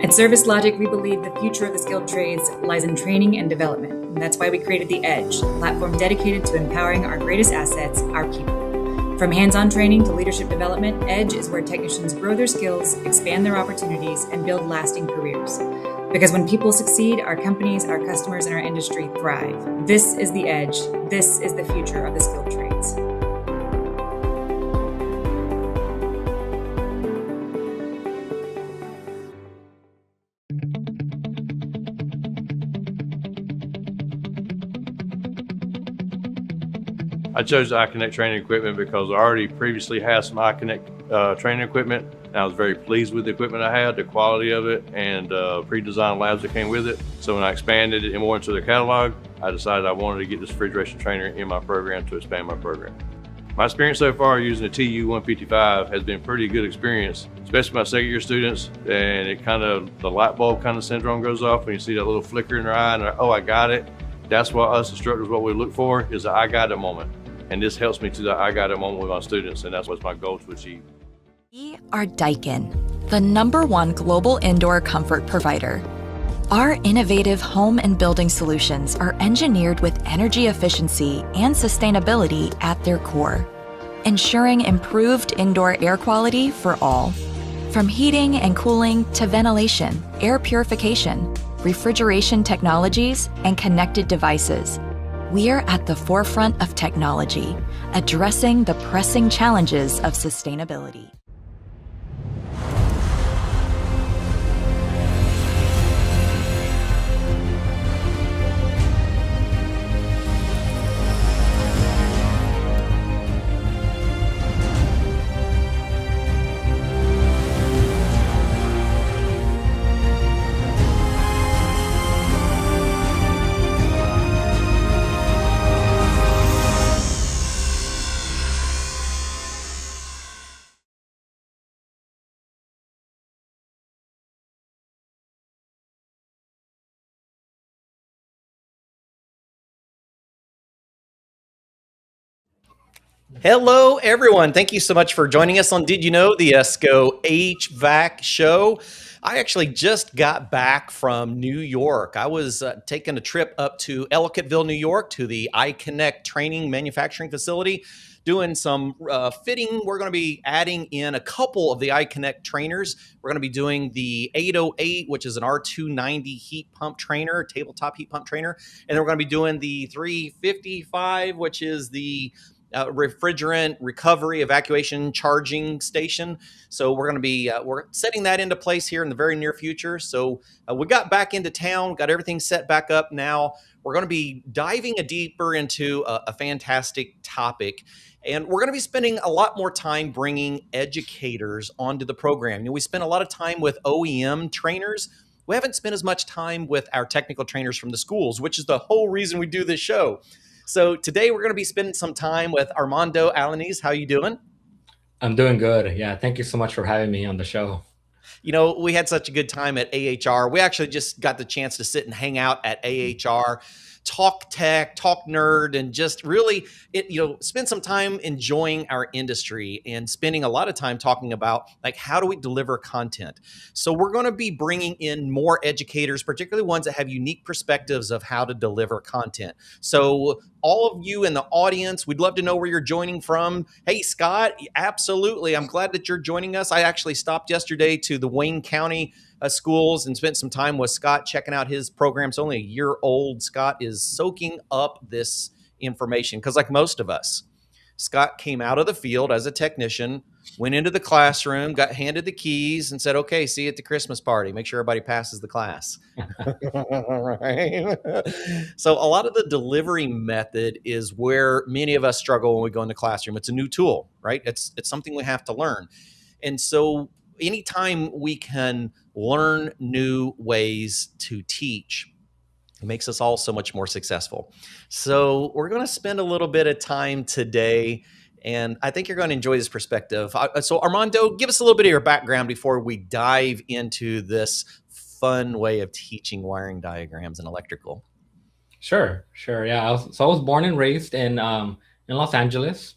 At Service Logic, we believe the future of the skilled trades lies in training and development. And that's why we created the Edge, a platform dedicated to empowering our greatest assets, our people. From hands-on training to leadership development, Edge is where technicians grow their skills, expand their opportunities, and build lasting careers. Because when people succeed, our companies, our customers, and our industry thrive. This is the Edge. This is the future of the skilled trades. I chose the iConnect training equipment because I already previously had some iConnect training equipment, and I was very pleased with the equipment I had, the quality of it, and pre-designed labs that came with it. So when I expanded it more into the catalog, I decided I wanted to get this refrigeration trainer in my program to expand my program. My experience so far using the TU-155 has been a pretty good experience, especially my second year students, and the light bulb kind of syndrome goes off when you see that little flicker in their eye and they're, oh, I got it. That's what us instructors, what we look for is the I got it moment. And this helps me to the I got it moment with my students, and that's what's my goal to achieve. We are Daikin, the #1 global indoor comfort provider. Our innovative home and building solutions are engineered with energy efficiency and sustainability at their core, ensuring improved indoor air quality for all. From heating and cooling to ventilation, air purification, refrigeration technologies, and connected devices, we're at the forefront of technology, addressing the pressing challenges of sustainability. Hello, everyone. Thank you so much for joining us on Did You Know, the ESCO HVAC show. I actually just got back from New York. I was taking a trip up to Ellicottville, New York, to the iConnect training manufacturing facility, doing some fitting. We're going to be adding in a couple of the iConnect trainers. We're going to be doing the 808, which is an R290 heat pump trainer, tabletop heat pump trainer. And then we're going to be doing the 355, which is the refrigerant recovery evacuation charging station. So we're going to be we're setting that into place here in the very near future. So we got back into town, got everything set back up now. We're going to be diving deeper into a fantastic topic. And we're going to be spending a lot more time bringing educators onto the program. You know, we spent a lot of time with OEM trainers. We haven't spent as much time with our technical trainers from the schools, which is the whole reason we do this show. So today we're going to be spending some time with Armando Alaniz. How you doing? I'm doing good. Yeah, thank you so much for having me on the show. You know, we had such a good time at AHR. We actually just got the chance to sit and hang out at AHR, talk tech, talk nerd, and just really, spend some time enjoying our industry and spending a lot of time talking about, like, how do we deliver content? So we're going to be bringing in more educators, particularly ones that have unique perspectives of how to deliver content. So all of you in the audience, we'd love to know where you're joining from. Hey, Scott, absolutely. I'm glad that you're joining us. I actually stopped yesterday to the Wayne County schools and spent some time with Scott checking out his program. It's only a year old. Scott is soaking up this information because, like most of us, Scott came out of the field as a technician, went into the classroom, got handed the keys, and said, okay, see you at the Christmas party. Make sure everybody passes the class. Right? So a lot of the delivery method is where many of us struggle when we go in the classroom. It's a new tool, right? It's something we have to learn. And so anytime we can learn new ways to teach, it makes us all so much more successful. So we're going to spend a little bit of time today, and I think you're going to enjoy this perspective. So Armando, give us a little bit of your background before we dive into this fun way of teaching wiring diagrams and electrical. Sure. Yeah, I was born and raised in Los Angeles.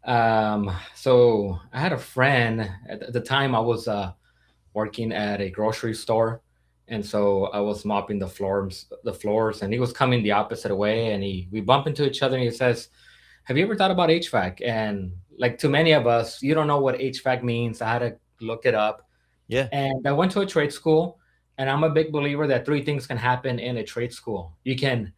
So I had a friend at the time. I was working at a grocery store. And so I was mopping the floors, and he was coming the opposite way, and we bump into each other, and he says, "Have you ever thought about HVAC?" And like to many of us, you don't know what HVAC means. I had to look it up, Yeah. and I went to a trade school, and I'm a big believer that three things can happen in a trade school. You can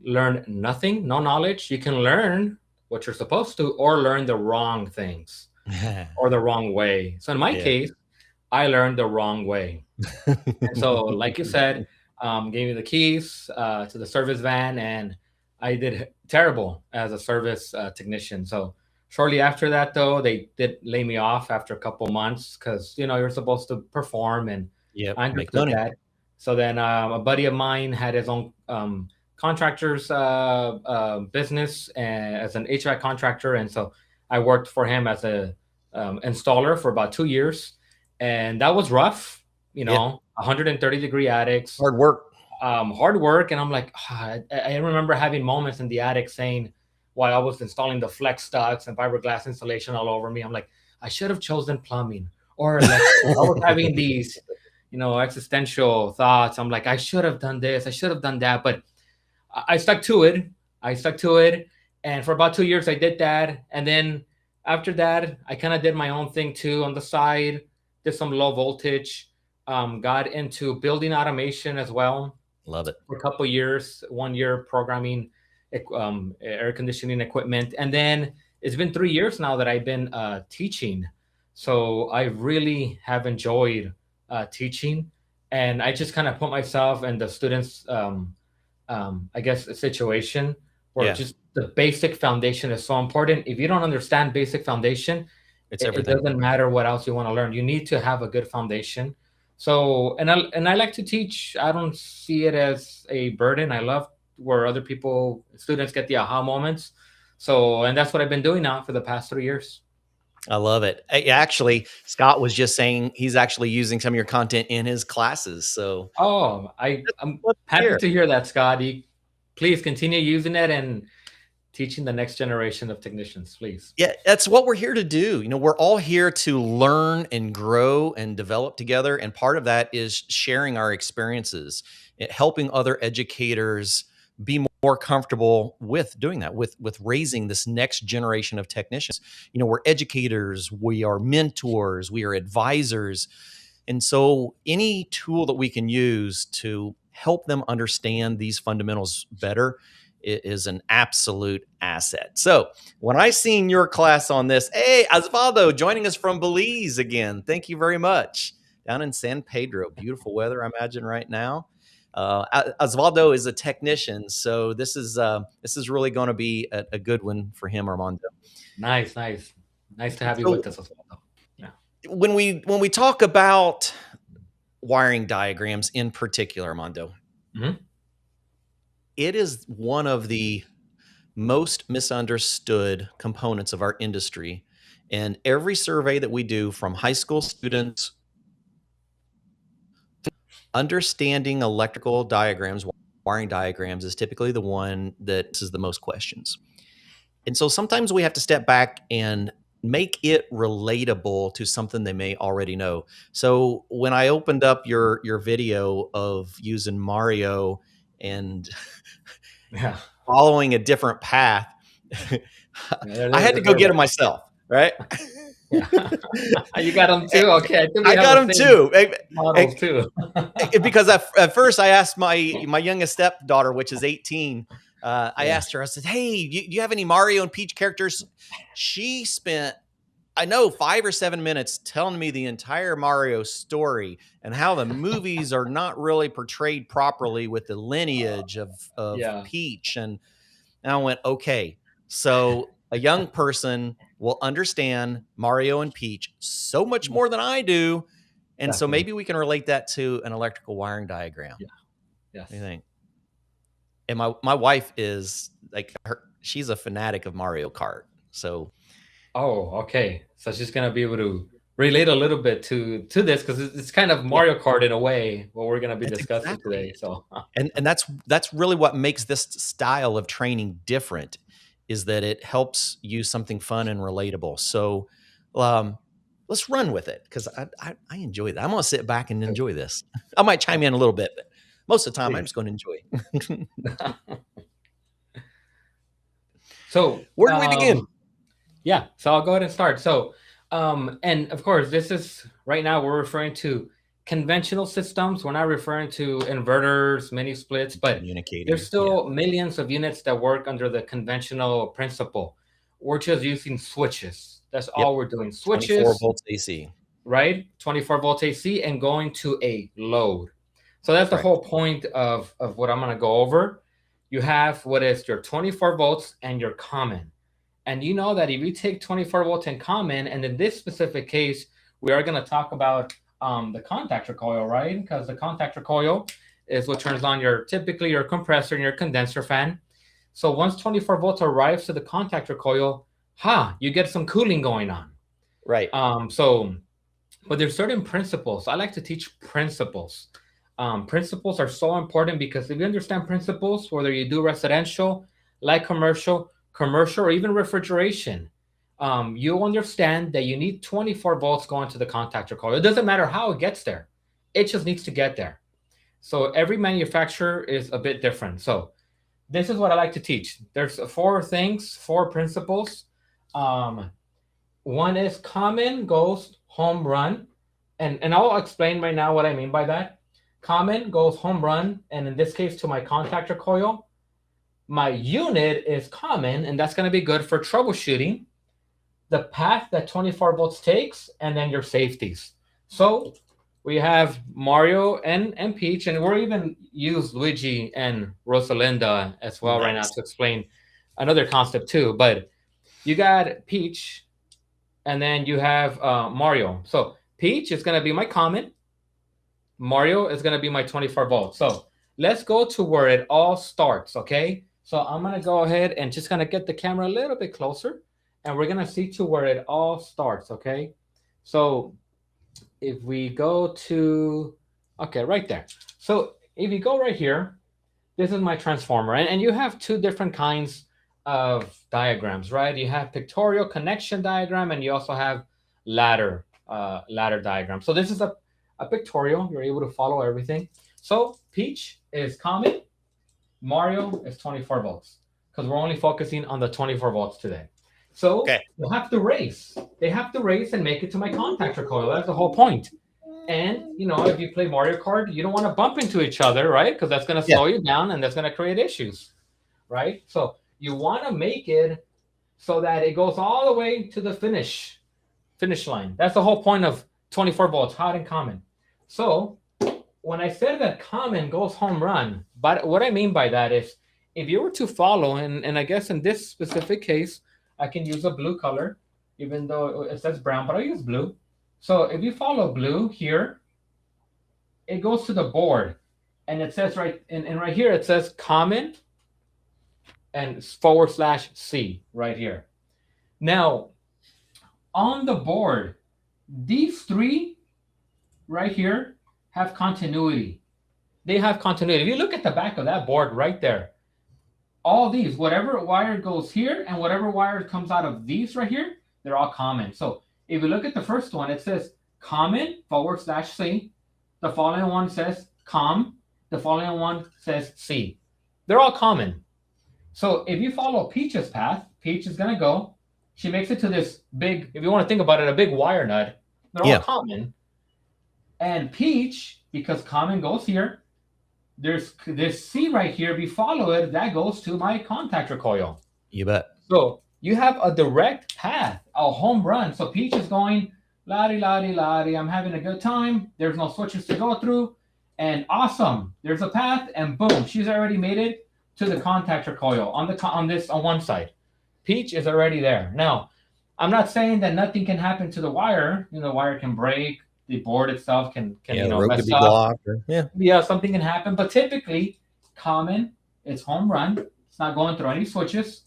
learn nothing, no knowledge. You can learn what you're supposed to, or learn the wrong things or the wrong way. So in my Yeah. case, I learned the wrong way. And so, like you said, gave me the keys to the service van, and I did terrible as a service technician. So shortly after that, though, they did lay me off after a couple months because you're supposed to perform, and Yep. I Make understood money. that. So then a buddy of mine had his own contractor's business as an HVAC contractor, and so I worked for him as a installer for about 2 years, and that was rough. Yeah. 130-degree attics, Hard work. hard work. And I'm like, I remember having moments in the attic saying, while I was installing the flex ducts and fiberglass insulation all over me, I'm like, I should have chosen plumbing, or electrical. I was having these, existential thoughts. I'm like, I should have done this, I should have done that, but I stuck to it. I stuck to it. And for about 2 years, I did that. And then after that, I kind of did my own thing too on the side, did some low voltage, got into building automation as well Love it. for a couple years, 1 year programming air conditioning equipment. And then it's been 3 years now that I've been teaching. So I really have enjoyed teaching. And I just kind of put myself and the students' I guess, a situation where Yeah. just the basic foundation is so important. If you don't understand basic foundation, It's it everything. doesn't matter what else you want to learn. You need to have a good foundation. So, and I like to teach. I don't see it as a burden. I love where other students get the aha moments. So, and that's what I've been doing now for the past 3 years. I love it. Actually, Scott was just saying he's actually using some of your content in his classes. So Oh, I'm let's happy hear. to hear that, Scott. Please continue using it and teaching the next generation of technicians, please. Yeah, that's what we're here to do. We're all here to learn and grow and develop together. And part of that is sharing our experiences, helping other educators be more comfortable with doing that, with raising this next generation of technicians. We're educators, we are mentors, we are advisors. And so any tool that we can use to help them understand these fundamentals better is an absolute asset. So when I seen your class on this, hey, Osvaldo joining us from Belize again. Thank you very much. Down in San Pedro, beautiful weather, I imagine right now. Osvaldo is a technician, so this is really going to be a good one for him, Armando. Nice to have you So with us as well. Yeah. when we talk about wiring diagrams in particular, Armando, Mhm. it is one of the most misunderstood components of our industry. And every survey that we do from high school students, understanding electrical diagrams, wiring diagrams is typically the one that is the most questions. And so sometimes we have to step back and make it relatable to something they may already know. So when I opened up your video of using Mario and Yeah. following a different path, Yeah, I had to go get them myself, right? Yeah. You got them too? Okay. I think we I have got the them same too. models too. Because at first I asked my youngest stepdaughter, which is 18, I asked her, I said, hey, do you have any Mario and Peach characters? She spent, I know, 5 or 7 minutes telling me the entire Mario story and how the movies are not really portrayed properly with the lineage of Yeah. Peach. And I went, okay, so a young person will understand Mario and Peach so much more than I do. And so Definitely. maybe we can relate that to an electrical wiring diagram. Yeah. Yes. What do you think? And my wife is like, she's a fanatic of Mario Kart. So Oh, okay. So she's gonna be able to relate a little bit to this because it's kind of Mario Kart in a way what we're gonna be That's discussing exactly. today. So and that's really what makes this style of training different, is that it helps use something fun and relatable. So let's run with it because I enjoy that. I'm going to sit back and enjoy this. I might chime in a little bit, but most of the time I'm just going to enjoy. So where do we begin? Yeah, so I'll go ahead and start. So, and of course, this is right now we're referring to conventional systems. We're not referring to inverters, mini splits, but there's still millions of units that work under the conventional principle. We're just using switches. That's all we're doing. Switches. 24 volts AC. Right? 24 volts AC and going to a load. So that's the whole point of what I'm going to go over. You have what is your 24 volts and your common. And you know that if you take 24 volts and common, and in this specific case, we are going to talk about the contactor coil, right? Because the contactor coil is what turns on typically your compressor and your condenser fan. So once 24 volts arrives to the contactor coil, you get some cooling going on. Right. But there's certain principles. I like to teach principles. Principles are so important because if you understand principles, whether you do residential, light commercial, or even refrigeration, you'll understand that you need 24 volts going to the contactor coil. It doesn't matter how it gets there. It just needs to get there. So every manufacturer is a bit different. So this is what I like to teach. There's 4 principles. One is common goes home run. And I'll explain right now what I mean by that. Common goes home run. And in this case, to my contactor coil, my unit is common, and that's going to be good for troubleshooting the path that 24 volts takes, and then your safeties. So we have Mario and Peach, and we're even use Luigi and Rosalinda as well right now to explain another concept too. But you got Peach, and then you have Mario. So Peach is going to be my common. Mario is going to be my 24 volts. So let's go to where it all starts, okay? So I'm going to go ahead and just going to get the camera a little bit closer, and we're going to see to where it all starts, okay? So if we go to, okay, right there. So if you go right here, this is my transformer. And you have 2 different kinds of diagrams, right? You have pictorial connection diagram, and you also have ladder diagram. So this is a pictorial. You're able to follow everything. So Peach is common. Mario is 24 volts because we're only focusing on the 24 volts today. So you'll have to race. They have to race and make it to my contactor coil. That's the whole point. And, if you play Mario Kart, you don't want to bump into each other, right? Because that's going to slow you down and that's going to create issues, right? So you want to make it so that it goes all the way to the finish line. That's the whole point of 24 volts, hot and common. So when I said that common goes home run, but what I mean by that is if you were to follow, and I guess in this specific case, I can use a blue color, even though it says brown, but I'll use blue. So if you follow blue here, it goes to the board, and it says right here, it says common and /C right here. Now, on the board, these 3 right here have continuity. They have continuity. If you look at the back of that board right there, all these, whatever wire goes here and whatever wire comes out of these right here, they're all common. So if you look at the first one, it says common /C. The following one says com. The following one says C. They're all common. So if you follow Peach's path, Peach is going to go. She makes it to this big, if you want to think about it, a big wire nut. They're all common. And Peach, because common goes here, there's this C right here. If you follow it, that goes to my contactor coil. You bet. So you have a direct path, a home run. So Peach is going, la-di, I'm having a good time. There's no switches to go through. And awesome. There's a path, and boom, she's already made it to the contactor coil on one side. Peach is already there. Now, I'm not saying that nothing can happen to the wire. The wire can break. The board itself can the road mess could be up. Blocked Something can happen. But typically, common, it's home run. It's not going through any switches,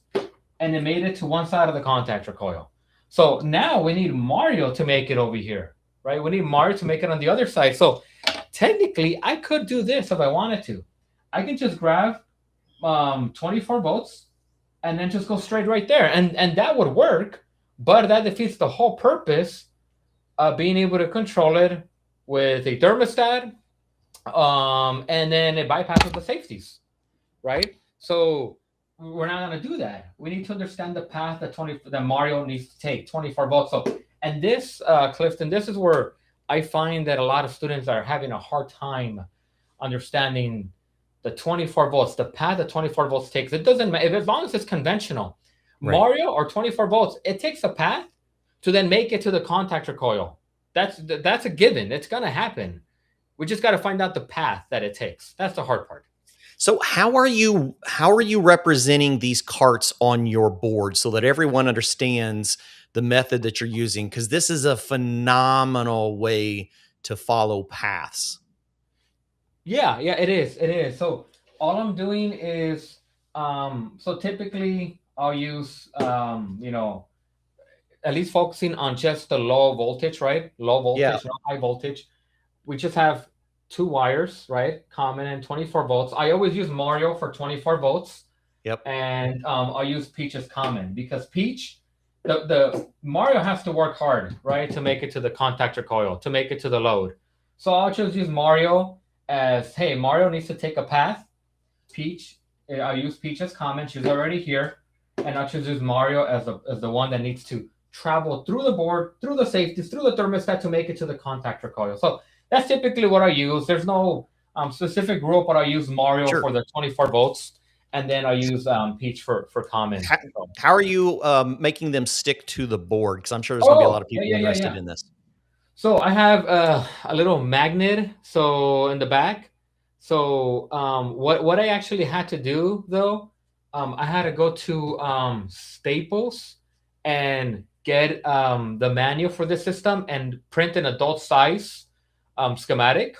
and it made it to one side of the contactor coil. So now we need Mario to make it over here, right? We need Mario to make it on the other side. So technically, I could do this if I wanted to. I can just grab 24 volts and then just go straight right there, and that would work. But that defeats the whole purpose being able to control it with a thermostat, and then it bypasses the safeties, right? So we're not going to do that. We need to understand the path that Mario needs to take, 24 volts. So, and this, Clifton, this is where I find that a lot of students are having a hard time understanding the 24 volts, the path that 24 volts takes. It doesn't matter, as long as it's conventional. Right. Mario or 24 volts, it takes a path to then make it to the contactor coil. That's a given. It's going to happen. We just got to find out the path that it takes. That's the hard part. So how are you representing these carts on your board so that everyone understands the method that you're using? Because this is a phenomenal way to follow paths. Yeah, it is. It is. So all I'm doing is, so typically I'll use, at least focusing on just the low voltage, right? Low voltage, Yeah. not high voltage. We just have 2 wires, right? Common and 24 volts. I always use Mario for 24 volts. Yep. And I'll use Peach as common, because Peach, the Mario has to work hard, right, to make it to the contactor coil, to make it to the load. So I'll just use Mario as, hey, Mario needs to take a path. Peach, I'll use Peach as common. She's already here. And I'll just use Mario as the one that needs to travel through the board, through the safeties, through the thermostat to make it to the contactor coil. So that's typically what I use. There's no specific rule, but I use Mario Sure. for the 24 volts, and then I use Peach for common. How are you making them stick to the board? Because I'm sure there's going to be a lot of people interested in this. So I have a little magnet, so in the back. So what I actually had to do, though, I had to go to Staples and get the manual for the system and print an adult size schematic.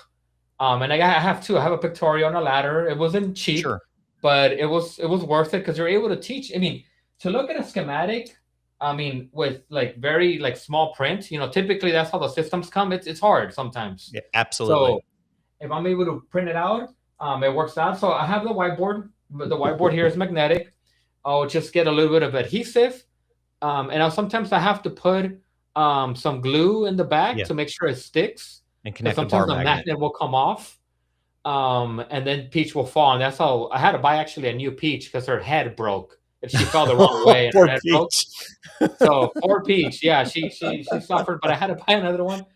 And I have two. I have a pictorial on a ladder. It wasn't cheap, Sure. but it was worth it, because you're able to teach. I mean, to look at a schematic, I mean, with like very like small print, typically that's how the systems come. It's hard sometimes. Yeah, absolutely. So if I'm able to print it out, it works out. So I have the whiteboard. The whiteboard here is magnetic. I'll just get a little bit of adhesive. And sometimes I have to put some glue in the back to make sure it sticks. And connect the sometimes bar the magnet. magnet will come off. And then Peach will fall. And that's how I had to buy actually a new Peach, because her head broke. And she fell the wrong way. And Poor her head broke. Peach. So poor Peach. Yeah, she suffered, but I had to buy another one.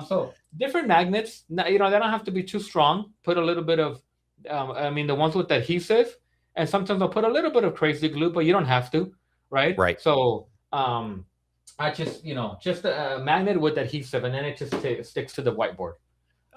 So different magnets, they don't have to be too strong. Put a little bit of, the ones with adhesive, and sometimes I'll put a little bit of crazy glue, but you don't have to, right? Right. So I just, just a magnet with adhesive, and then it just sticks to the whiteboard.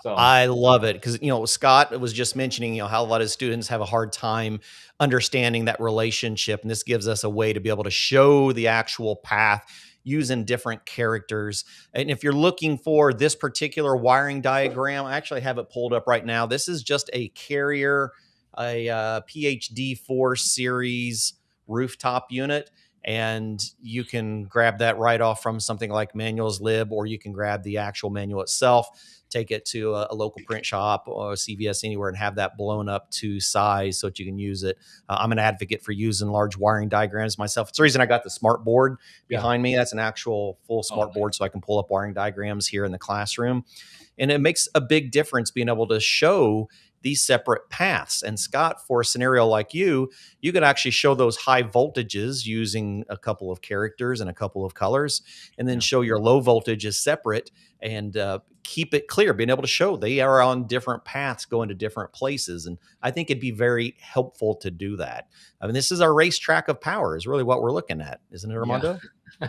So I love it, because Scott was just mentioning how a lot of students have a hard time understanding that relationship, and this gives us a way to be able to show the actual path using different characters. And if you're looking for this particular wiring diagram, I actually have it pulled up right now. This is just a Carrier, a PhD 4 series rooftop unit. And you can grab that right off from something like Manuals Lib, or you can grab the actual manual itself, take it to a local print shop or CVS anywhere, and have that blown up to size so that you can use it. I'm an advocate for using large wiring diagrams myself. It's the reason I got the smart board behind me. That's an actual full smart board, so I can pull up wiring diagrams here in the classroom. And it makes a big difference being able to show these separate paths. And Scott, for a scenario like you could actually show those high voltages using a couple of characters and a couple of colors, and then show your low voltage as separate, and keep it clear, being able to show they are on different paths going to different places. And I think it'd be very helpful to do that. I mean, this is our racetrack of power is really what we're looking at, isn't it, Armando?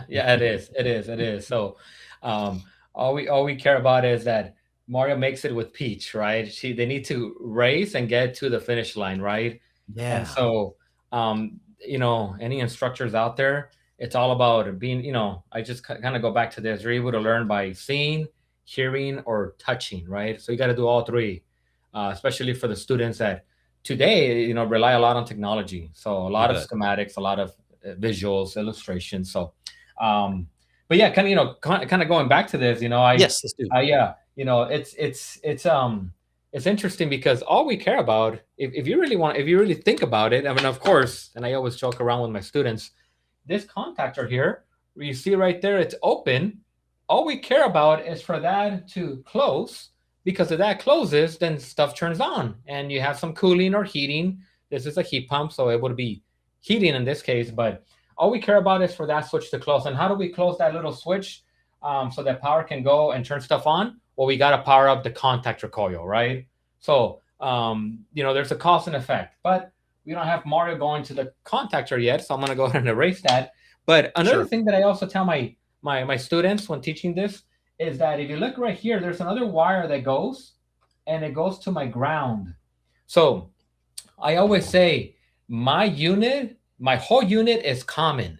Yeah, it is. So all we care about is that Mario makes it with Peach, right? They need to race and get to the finish line, right? Yeah. And so, any instructors out there, it's all about being, I just kind of go back to this. You're able to learn by seeing, hearing, or touching, right? So you got to do all three, especially for the students that today, rely a lot on technology. So a lot of schematics, a lot of visuals, illustrations. So, but yeah, kind of going back to this, yes, let's do. It's interesting, because all we care about, if you really think about it, I mean, of course, and I always joke around with my students, this contactor here, where you see right there, it's open, all we care about is for that to close, because if that closes, then stuff turns on and you have some cooling or heating. This is a heat pump, so it would be heating in this case, but all we care about is for that switch to close. And how do we close that little switch so that power can go and turn stuff on? Well, we got to power up the contactor coil, right? So, there's a cause and effect, but we don't have Mario going to the contactor yet, so I'm going to go ahead and erase that. But another thing that I also tell my students when teaching this is that if you look right here, there's another wire that goes, and it goes to my ground. So I always say my whole unit is common.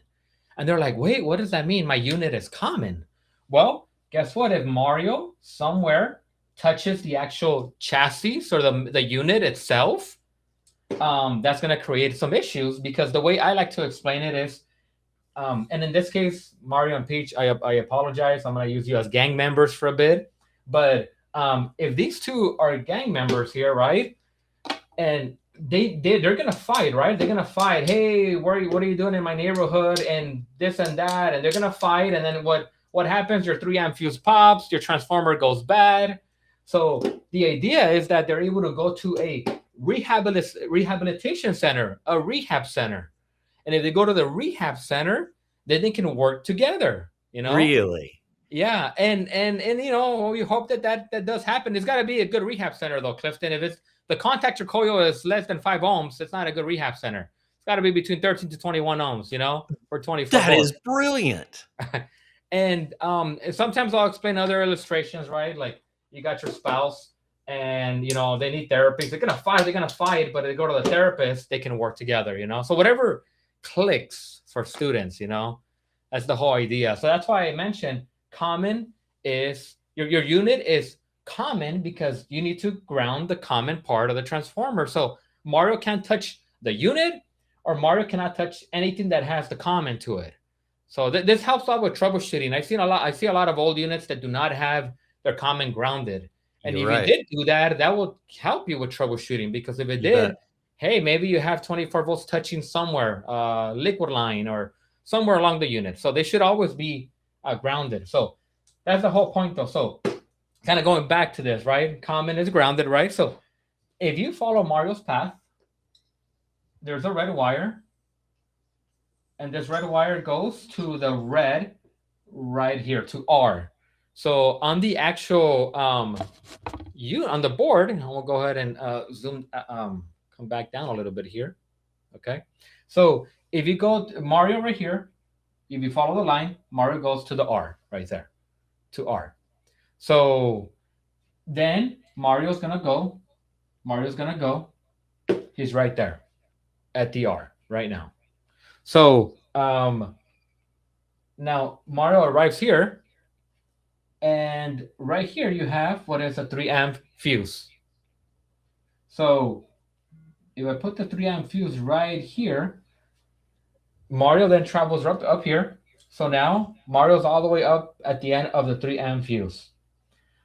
And they're like, wait, what does that mean? My unit is common. Well, guess what? If Mario somewhere touches the actual chassis or the unit itself, that's going to create some issues, because the way I like to explain it is, and in this case, Mario and Peach, I apologize. I'm going to use you as gang members for a bit. But if these two are gang members here, right? And they're going to fight, right? They're going to fight. Hey, what are you doing in my neighborhood? And this and that. And they're going to fight. And then what happens? Your 3-amp fuse pops. Your transformer goes bad. So the idea is that they're able to go to a rehabilitation center, a rehab center. And if they go to the rehab center, then they can work together, Really? Yeah. And we hope that does happen. It's got to be a good rehab center though, Clifton. If it's the contactor coil is less than 5 ohms, it's not a good rehab center. It's got to be between 13 to 21 ohms, or 24. That is brilliant. And sometimes I'll explain other illustrations, right? Like you got your spouse and, they need therapy. They're going to fight, but if they go to the therapist, they can work together, So whatever clicks for students, that's the whole idea. So that's why I mentioned common is your unit is common, because you need to ground the common part of the transformer. So Mario can't touch the unit, or Mario cannot touch anything that has the common to it. So this helps out with troubleshooting. I see a lot of old units that do not have their common grounded. And if you did do that, that will help you with troubleshooting, because if it did, hey, maybe you have 24 volts touching somewhere, liquid line or somewhere along the unit. So they should always be grounded. So that's the whole point though. So kind of going back to this, right? Common is grounded, right? So if you follow Mario's path, there's a red wire, and this red wire goes to the red right here, to R. So on the actual on the board, and we'll go ahead and zoom, come back down a little bit here. Okay. So if you go to Mario right here, if you follow the line, Mario goes to the R right there, to R. So then Mario's going to go. He's right there at the R right now. So now Mario arrives here, and right here you have what is a 3-amp fuse. So if I put the 3-amp fuse right here, Mario then travels up here. So now Mario's all the way up at the end of the 3-amp fuse.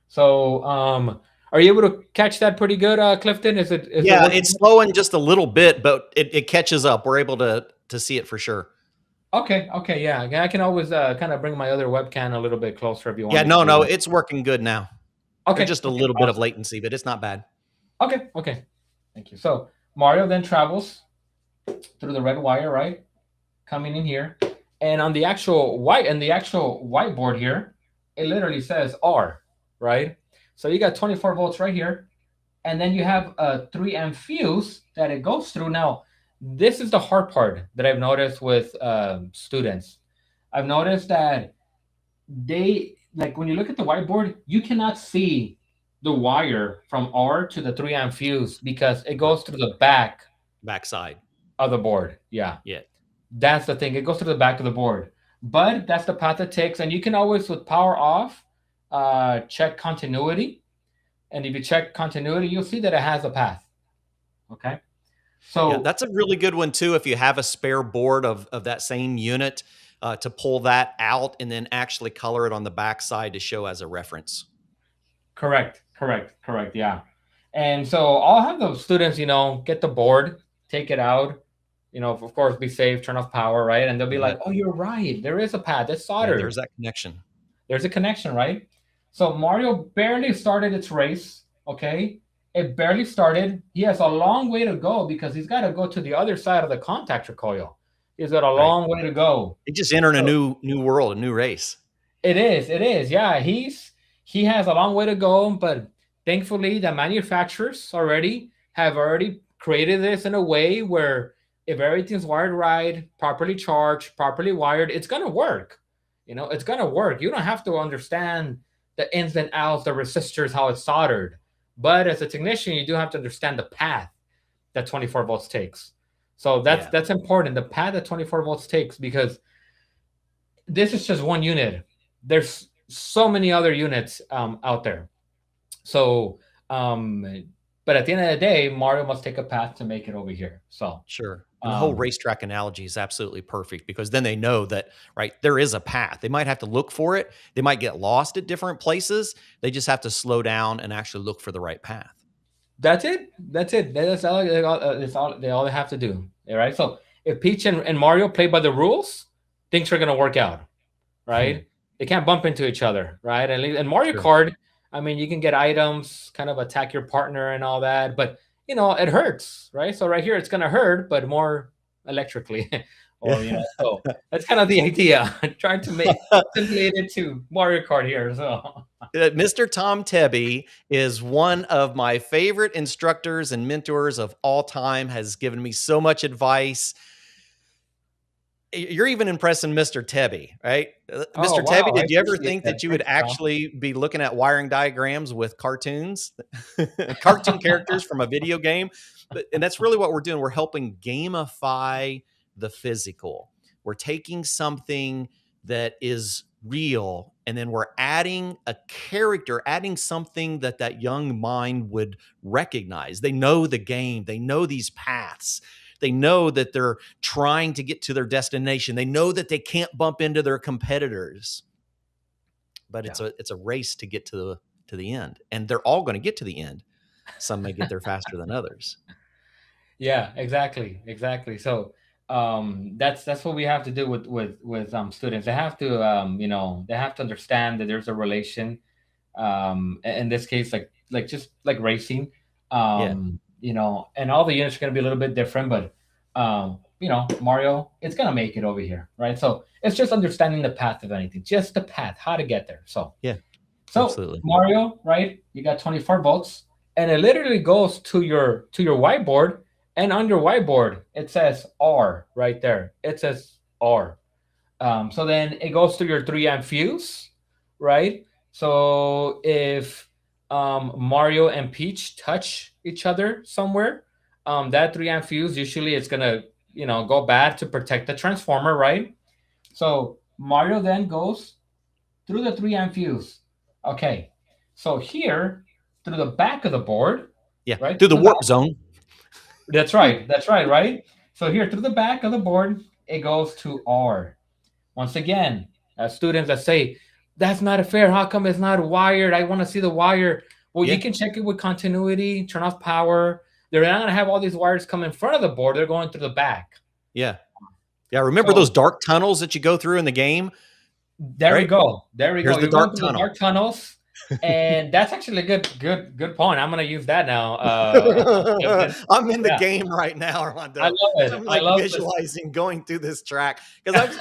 So are you able to catch that pretty good, Clifton? It's slowing just a little bit, but it catches up. We're able to see it for sure. Okay, yeah. I can always kind of bring my other webcam a little bit closer if you want. Yeah, no, it's working good now. Okay. There's just a little bit of latency, but it's not bad. Okay. Thank you. So Mario then travels through the red wire, right? Coming in here. And on the actual whiteboard here, it literally says R, right? So you got 24 volts right here. And then you have a 3-amp fuse that it goes through. Now, this is the hard part that I've noticed with students. I've noticed that when you look at the whiteboard, you cannot see the wire from R to the 3-amp fuse, because it goes through the backside of the board. Yeah. That's the thing. It goes to the back of the board. But that's the path it takes. And you can always, with power off, check continuity. And if you check continuity, you'll see that it has a path. Okay. So yeah, that's a really good one too. If you have a spare board of that same unit, to pull that out and then actually color it on the back side to show as a reference. Correct. Yeah. And so I'll have the students, get the board, take it out, of course, be safe, turn off power, right? And they'll be like, oh, you're right. There is a path. It's soldered. Yeah, there's that connection. There's a connection, right? So Mario barely started its race, okay? It barely started. He has a long way to go because he's got to go to the other side of the contactor coil. He's got a Right. long way to go. He just entered a So new world, a new race. it is. Yeah, he has a long way to go, but thankfully the manufacturers have already created this in a way where if everything's wired right, properly charged, properly wired, it's gonna work. It's gonna work. You don't have to understand the ins and outs, the resistors, how it's soldered. But as a technician, you do have to understand the path that 24 volts takes. So Yeah. that's important. The path that 24 volts takes, because this is just one unit. There's so many other units out there. So, but at the end of the day, Mario must take a path to make it over here. So, Sure. And the whole um, racetrack analogy is absolutely perfect because then they know that, right, there is a path. They might have to look for it. They might get lost at different places. They just have to slow down and actually look for the right path. that's it. That's all they have to do. All right. So if Peach and Mario play by the rules, things are gonna work out, right? They can't bump into each other, right? And Mario Sure. Kart, I mean, you can get items, kind of attack your partner and all that, but it hurts, right? So right here, it's gonna hurt, but more electrically, or so that's kind of the idea. I'm trying to make simulate it to Mario Kart here. So Mr. Tom Tebby is one of my favorite instructors and mentors of all time, has given me so much advice. You're even impressing Mr. Tebby, right? Mr. Tebby, wow, I did you ever appreciate think that. that you would Thanks, Tom. actually be looking at wiring diagrams with cartoons, cartoon characters from a video game? And that's really what we're doing. We're helping gamify the physical. We're taking something that is real, and then we're adding a character, adding something that that young mind would recognize. They know the game. They know these paths. They know that they're trying to get to their destination. They know that they can't bump into their competitors. But it's a race to get to the end, and they're all going to get to the end. Some may get there faster than others. Yeah, exactly. So that's what we have to do with students. They have to they have to understand that there's a relation. In this case, like just like racing, and all the units are going to be a little bit different, but Mario, it's going to make it over here, right? So it's just understanding the path of anything, just the path, how to get there. So Yeah, so absolutely. Mario, right? You got 24 volts, and it literally goes to your whiteboard, and on your whiteboard it says R right there. It says R. So then it goes to your 3-amp fuse, right? So if Mario and Peach touch each other somewhere, that 3-amp fuse usually it's gonna go bad to protect the transformer, right? So Mario then goes through the 3-amp fuse. Okay, so here through the back of the board, Yeah, right? through the warp zone. That's right, right? So here through the back of the board, it goes to R. Once again, as students that say, that's not fair, how come it's not wired? I want to see the wire. Well, Yeah. you can check it with continuity, turn off power. They're not going to have all these wires come in front of the board. They're going through the back. Yeah. Remember those dark tunnels that you go through in the game? There we go. Here's the dark tunnel. Dark tunnels. And that's actually a good point. I'm going to use that now. I'm in the game right now, Armando. I love it. I'm visualizing going through this track because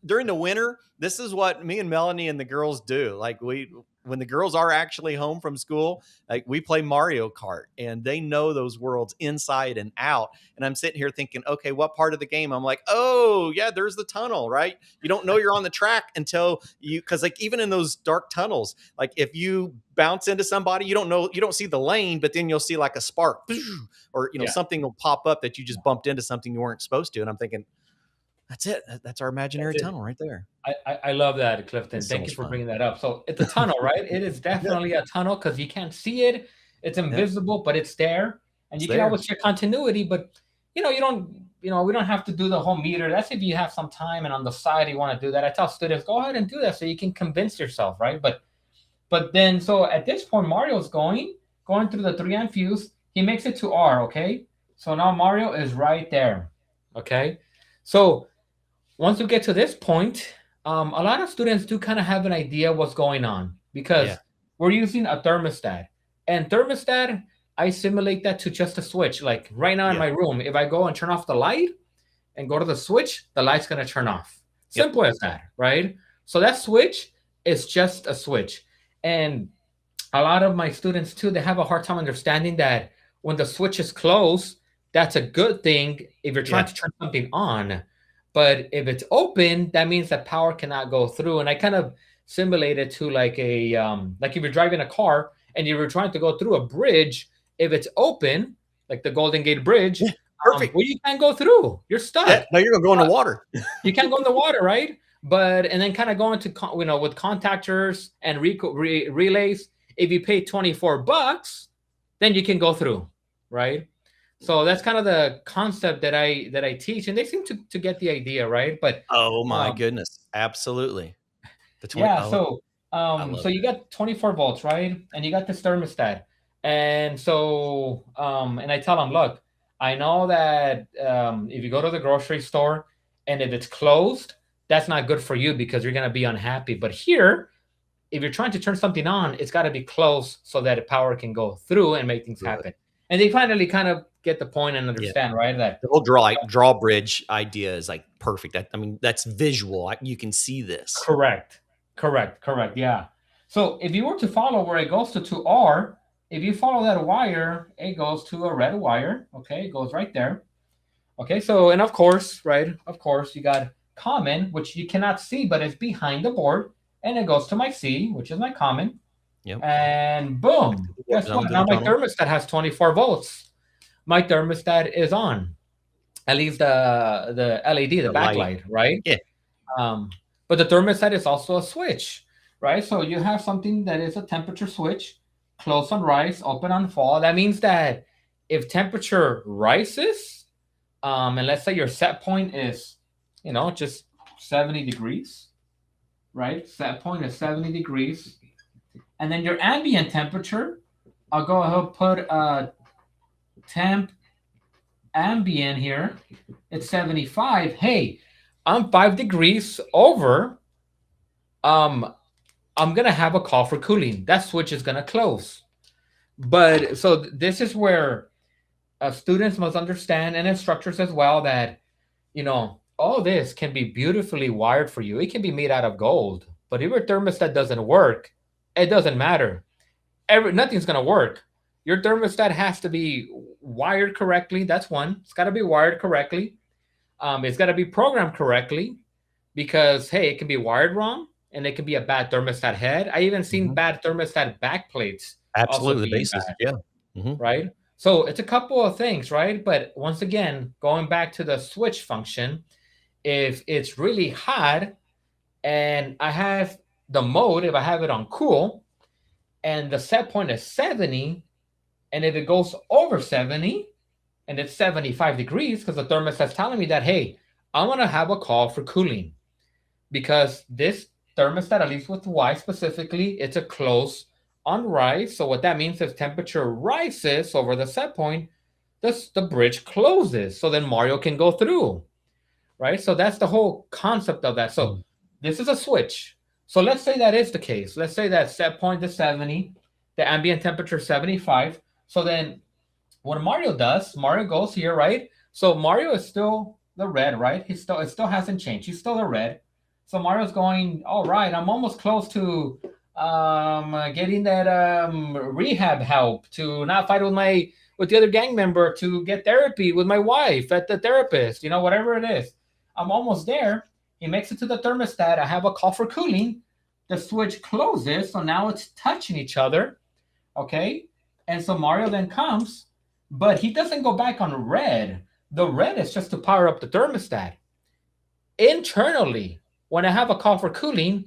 during the winter, this is what me and Melanie and the girls do. Like when the girls are actually home from school, like we play Mario Kart, and they know those worlds inside and out. And I'm sitting here thinking, okay, what part of the game? I'm like, oh yeah, there's the tunnel, right? You don't know you're on the track until because like even in those dark tunnels, like if you bounce into somebody, you don't see the lane, but then you'll see like a spark or something will pop up that you just bumped into something you weren't supposed to. And I'm thinking, that's it. That's our imaginary tunnel right there. I love that, Clifton. It's Thank so you for fun. bringing that up. So it's a tunnel, right? It is definitely a tunnel because you can't see it. It's invisible, but it's there. And you can always check continuity, but we don't have to do the whole meter. That's if you have some time and on the side you want to do that. I tell students, go ahead and do that so you can convince yourself, right? But then, so at this point, Mario's going through the 3-amp fuse. He makes it to R, okay? So now Mario is right there, okay? So once we get to this point, A lot of students do kind of have an idea what's going on because Yeah. we're using a thermostat. And thermostat, I simulate that to just a switch. Like right now in Yeah. my room, if I go and turn off the light and go to the switch, the light's going to turn off. Yep. Simple as that, right? So that switch is just a switch. And a lot of my students too, they have a hard time understanding that when the switch is closed, that's a good thing if you're trying Yeah. to turn something on. But if it's open, that means that power cannot go through. And I kind of simulate it to like a like if you're driving a car and you were trying to go through a bridge, if it's open, like the Golden Gate Bridge, Perfect. well, you can't go through. You're stuck. Yeah, no, you're gonna go in the water. You can't go in the water, right? But and then kind of go into with contactors and relays. If you pay $24, then you can go through, right? So that's kind of the concept that I teach, and they seem to get the idea, right? But Oh my goodness, absolutely. The 20, yeah, oh, so you got 24 volts, right? And you got this thermostat, and so and I tell them, look, I know that if you go to the grocery store and if it's closed, that's not good for you because you're gonna be unhappy. But here, if you're trying to turn something on, it's got to be closed so that power can go through and make things happen. And they finally kind of get the point and understand, right? That the whole drawbridge idea is like perfect. I mean, that's visual. You can see this. Correct. Yeah. So if you were to follow where it goes to 2R, if you follow that wire, it goes to a red wire. Okay, it goes right there. Okay, so and of course, you got common, which you cannot see, but it's behind the board. And it goes to my C, which is my common. Yep. And boom. Guess what? Now my thermostat has 24 volts. My thermostat is on. At least the LED, the backlight, right? Yeah. But the thermostat is also a switch, right? So you have something that is a temperature switch, close on rise, open on fall. That means that if temperature rises, and let's say your set point is, just 70 degrees, right? Set point is 70 degrees. And then your ambient temperature, I'll go ahead and put a temp ambient here. It's 75. Hey, I'm 5 degrees over. I'm going to have a call for cooling. That switch is going to close. But so this is where students must understand, and instructors as well, that, all this can be beautifully wired for you. It can be made out of gold. But if your thermostat doesn't work, it doesn't matter. Nothing's going to work. Your thermostat has to be wired correctly. That's one. It's got to be wired correctly. It's got to be programmed correctly because, hey, it can be wired wrong and it can be a bad thermostat head. I even seen bad thermostat back plates. Absolutely, basis. Yeah. Right? So it's a couple of things, right? But once again, going back to the switch function, if it's really hot and I have the mode, if I have it on cool and the set point is 70, and if it goes over 70 and it's 75 degrees, because the thermostat's telling me that, hey, I'm going to have a call for cooling because this thermostat, at least with Y specifically, it's a close on rise. So what that means is temperature rises over the set point, the bridge closes. So then Mario can go through, right? So that's the whole concept of that. So this is a switch. So let's say that is the case. Let's say that set point is 70, the ambient temperature is 75. So then what Mario does, Mario goes here, right? So Mario is still the red, right? It still hasn't changed. He's still the red. So Mario's going, all right, I'm almost close to getting that rehab help, to not fight with the other gang member, to get therapy with my wife at the therapist, whatever it is. I'm almost there. He makes it to the thermostat. I have a call for cooling. The switch closes, so now it's touching each other, okay? And so Mario then comes, but he doesn't go back on red. The red is just to power up the thermostat. Internally, when I have a call for cooling,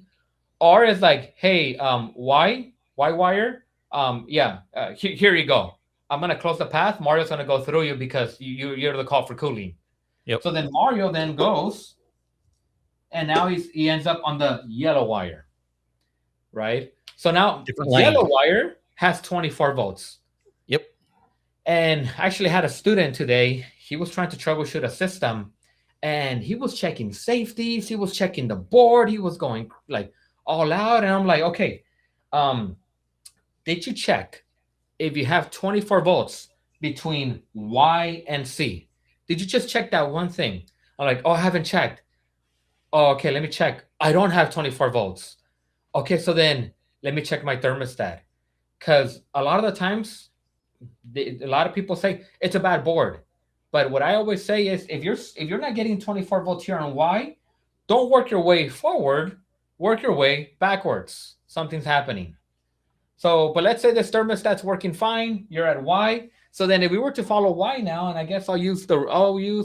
R is like, hey, Y wire, here you go. I'm going to close the path. Mario's going to go through you because you're the call for cooling. Yep. So then Mario then goes, and now he ends up on the yellow wire, right? So now yellow wire has 24 volts. Yep. And I actually had a student today. He was trying to troubleshoot a system, and he was checking safeties. He was checking the board. He was going like all out. And I'm like, okay, did you check if you have 24 volts between Y and C? Did you just check that one thing? I'm like, oh, I haven't checked. Oh, okay, let me check. I don't have 24 volts. Okay, so then let me check my thermostat. Because a lot of the times, a lot of people say it's a bad board. But what I always say is, if you're not getting 24 volts here on Y, don't work your way forward, work your way backwards. Something's happening. So, but let's say this thermostat's working fine. You're at Y. So then, if we were to follow Y now, and I guess I'll use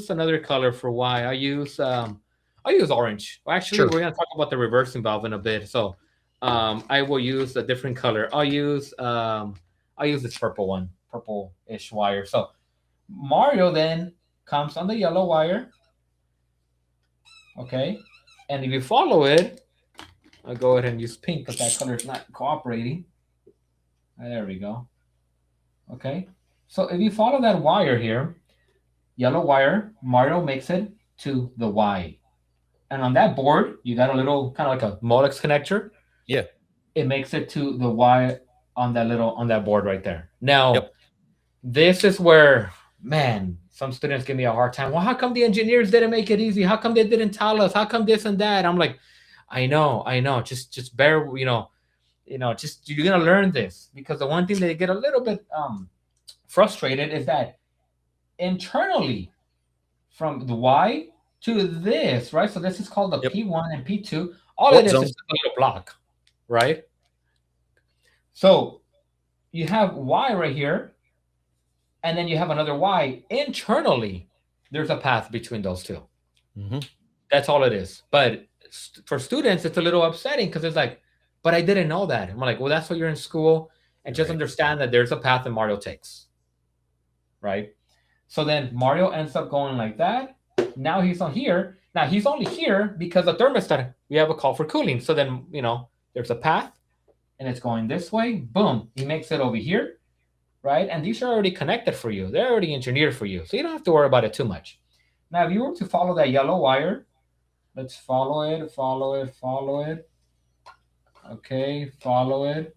another color for Y. I'll use orange. Well, actually, Sure. we're gonna talk about the reversing valve in a bit. So, I will use a different color. I'll use this purple one, purple-ish wire. So Mario then comes on the yellow wire. Okay, and if you follow it, I'll go ahead and use pink because that color is not cooperating. There we go. Okay, so if you follow that wire here, yellow wire, Mario makes it to the Y. And on that board, you got a little kind of like a Molex connector. Yeah. It makes it to the Y on that board right there. Now, Yep. This is where, man, some students give me a hard time. Well, how come the engineers didn't make it easy? How come they didn't tell us? How come this and that? I'm like, I know. Just bear, just you're gonna learn this, because the one thing that they get a little bit frustrated is that internally from the Y to this, right? So this is called the P1 and P2. All it is a little block, right? So you have Y right here, and then you have another Y. Internally, there's a path between those two. Mm-hmm. That's all it is. But for students, it's a little upsetting because it's like, but I didn't know that. I'm like, well, that's why you're in school, and just understand that there's a path that Mario takes, right? So then Mario ends up going like that. Now he's on here. Now he's only here because the thermostat, we have a call for cooling. So then, there's a path, and it's going this way. Boom. He makes it over here, right? And these are already connected for you. They're already engineered for you. So you don't have to worry about it too much. Now, if you were to follow that yellow wire, let's follow it. Okay, follow it.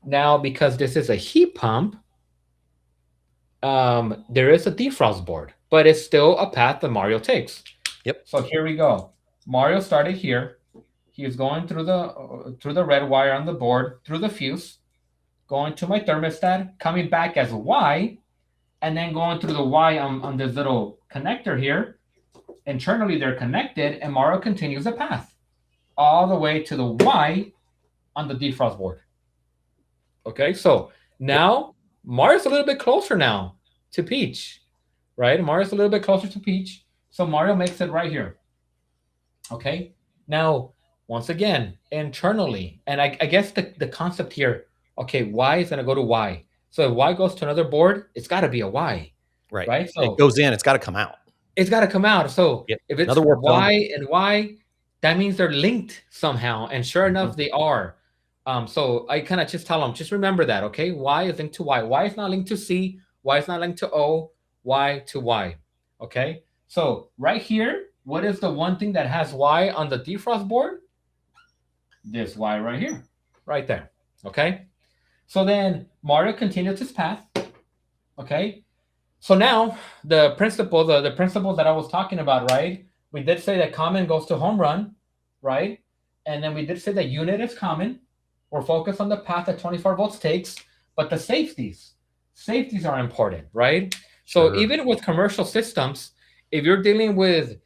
Now, because this is a heat pump, there is a defrost board, but it's still a path that Mario takes. Yep. So here we go. Mario started here. He's going through the red wire on the board, through the fuse, going to my thermostat, coming back as Y, and then going through the Y on this little connector here. Internally, they're connected, and Mario continues the path all the way to the Y on the defrost board. Okay, so now Mario's a little bit closer now to Peach, right? Mario's a little bit closer to Peach, so Mario makes it right here. Okay, now, once again, internally, and I guess the concept here, okay, Y is going to go to Y. So if Y goes to another board, it's got to be a Y. Right? So it goes in, it's got to come out. It's got to come out. So if it's Y and Y, that means they're linked somehow. And sure enough, they are. So I kind of just tell them, just remember that, okay? Y is linked to Y. Y is not linked to C. Y is not linked to O. Y to Y. Okay? So right here, what is the one thing that has Y on the defrost board? This Y right here. Right there. Okay? So then Mario continues his path. Okay? So now the principle that I was talking about, right? We did say that common goes to home run, right? And then we did say that unit is common. We're focused on the path that 24 volts takes, but the safeties are important, right? So even with commercial systems, if you're dealing with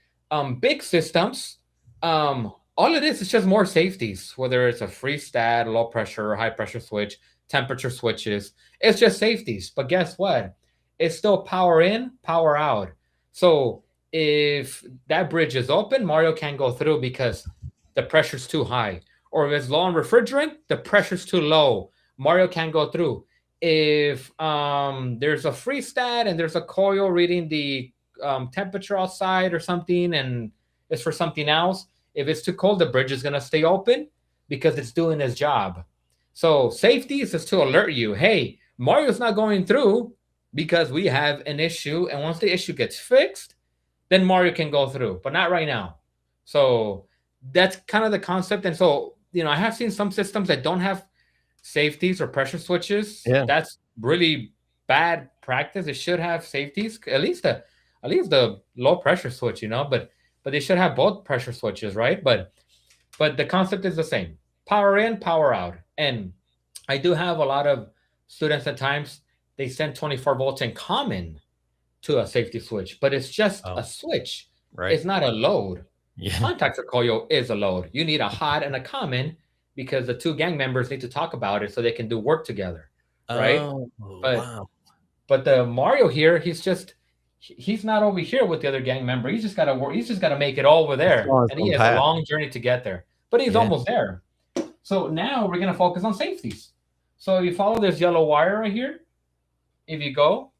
big systems, all it is just more safeties, whether it's a free stat, low pressure, high pressure switch, temperature switches. It's just safeties. But guess what? It's still power in, power out. So if that bridge is open, Mario can't go through because the pressure's too high. Or if it's low on refrigerant, the pressure's too low. Mario can't go through. If there's a free stat and there's a coil reading the temperature outside or something and it's for something else, if it's too cold, the bridge is going to stay open because it's doing its job. So safety is just to alert you, hey, Mario's not going through because we have an issue. And once the issue gets fixed, then Mario can go through, but not right now. So that's kind of the concept. And so, I have seen some systems that don't have safeties or pressure switches. Yeah. That's really bad practice. It should have safeties, at least the low pressure switch, but they should have both pressure switches, right? But the concept is the same. Power in, power out. And I do have a lot of students at times, they send 24 volts in common to a safety switch, but it's just a switch. Right. It's not a load. Yeah. Contactor coil is a load. You need a hot and a common because the two gang members need to talk about it so they can do work together, right? Oh, but, wow. But the Mario here, he's not over here with the other gang member. He's just got to work. He's just got to make it all over there, and he has a long journey to get there. But he's almost there. So now we're gonna focus on safeties. So you follow this yellow wire right here. If you go,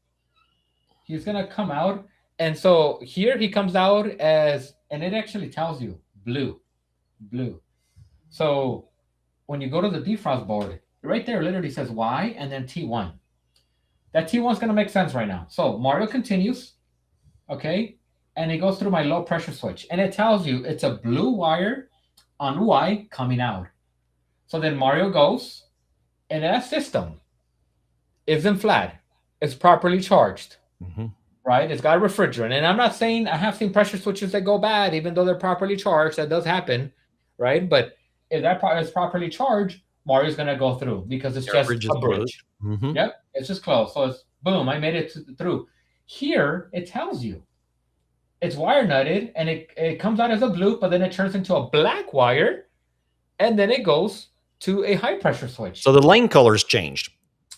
he's gonna come out, and so here he comes out as, and it actually tells you blue. So when you go to the defrost board, right there literally says Y and then T1. That T1 is going to make sense right now. So Mario continues, okay? And it goes through my low pressure switch. And it tells you it's a blue wire on Y coming out. So then Mario goes, and that system isn't flat. It's properly charged, right? It's got a refrigerant. And I'm not saying, I have seen pressure switches that go bad, even though they're properly charged. That does happen, right? But if that part is properly charged, Mario's going to go through because it's just a bridge. Yep, it's just closed. So it's boom, I made it through. Here, it tells you it's wire nutted, and it comes out as a blue, but then it turns into a black wire, and then it goes to a high pressure switch. So the lane color's changed.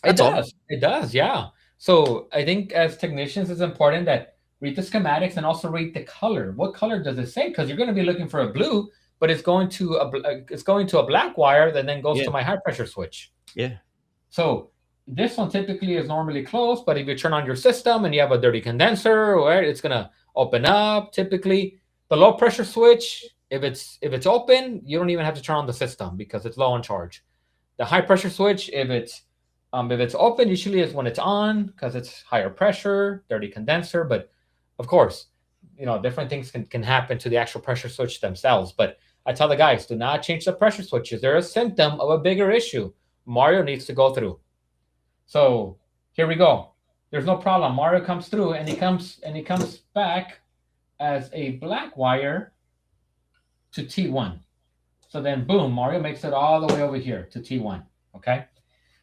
It does, yeah. So I think as technicians, it's important that read the schematics and also read the color. What color does it say? Because you're going to be looking for a blue, but it's going to a black wire that then goes to my high pressure switch. Yeah. So this one typically is normally closed, but if you turn on your system and you have a dirty condenser, or it's going to open up. Typically, the low pressure switch, if it's open, you don't even have to turn on the system because it's low on charge. The high pressure switch, if it's open, usually is when it's on because it's higher pressure, dirty condenser. But of course, different things can happen to the actual pressure switch themselves. But I tell the guys, do not change the pressure switches. They're a symptom of a bigger issue Mario needs to go through. So here we go. There's no problem. Mario comes through, and he comes back as a black wire to T1. So then, boom, Mario makes it all the way over here to T1. Okay.